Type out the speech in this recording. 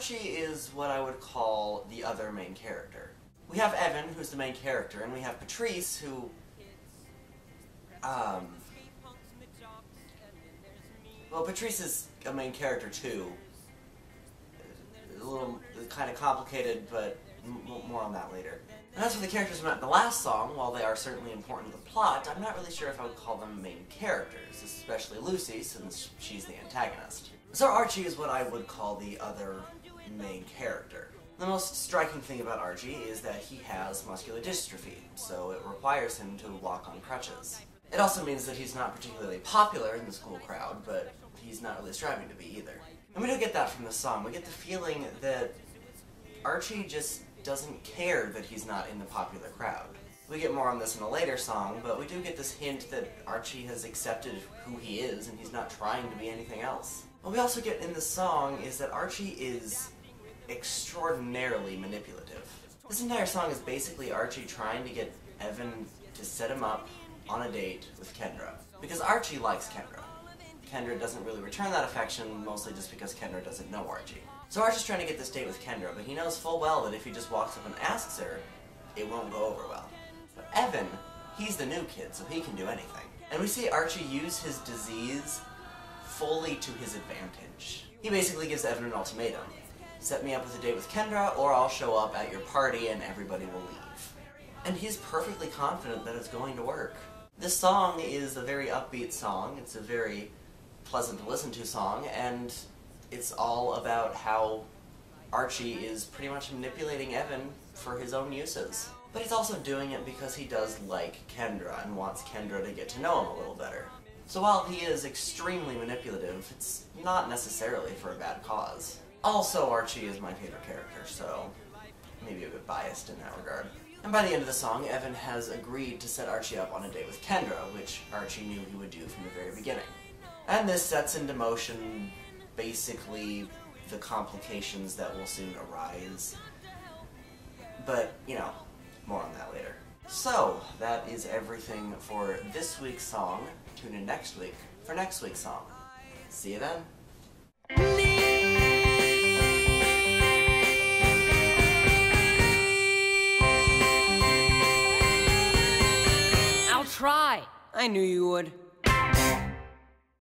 Archie is what I would call the other main character. We have Evan, who's the main character, and we have Patrice, who, well, Patrice is a main character too. A little kind of complicated, but more on that later. And as for the characters we met in the last song, while they are certainly important to the plot, I'm not really sure if I would call them main characters, especially Lucy, since she's the antagonist. So Archie is what I would call the other main character. The most striking thing about Archie is that he has muscular dystrophy, so it requires him to walk on crutches. It also means that he's not particularly popular in the school crowd, but he's not really striving to be either. And we don't get that from the song. We get the feeling that Archie just doesn't care that he's not in the popular crowd. We get more on this in a later song, but we do get this hint that Archie has accepted who he is and he's not trying to be anything else. What we also get in the song is that Archie is extraordinarily manipulative. This entire song is basically Archie trying to get Evan to set him up on a date with Kendra. Because Archie likes Kendra. Kendra doesn't really return that affection, mostly just because Kendra doesn't know Archie. So Archie's trying to get this date with Kendra, but he knows full well that if he just walks up and asks her, it won't go over well. But Evan, he's the new kid, so he can do anything. And we see Archie use his disease fully to his advantage. He basically gives Evan an ultimatum. Set me up with a date with Kendra, or I'll show up at your party and everybody will leave. And he's perfectly confident that it's going to work. This song is a very upbeat song, it's a very pleasant to listen to song, and it's all about how Archie is pretty much manipulating Evan for his own uses. But he's also doing it because he does like Kendra and wants Kendra to get to know him a little better. So while he is extremely manipulative, it's not necessarily for a bad cause. Also, Archie is my favorite character, so maybe a bit biased in that regard. And by the end of the song, Evan has agreed to set Archie up on a date with Kendra, which Archie knew he would do from the very beginning. And this sets into motion, basically, the complications that will soon arise. But, you know, more on that later. So, that is everything for this week's song. Tune in next week for next week's song. See you then. I'll try. I knew you would.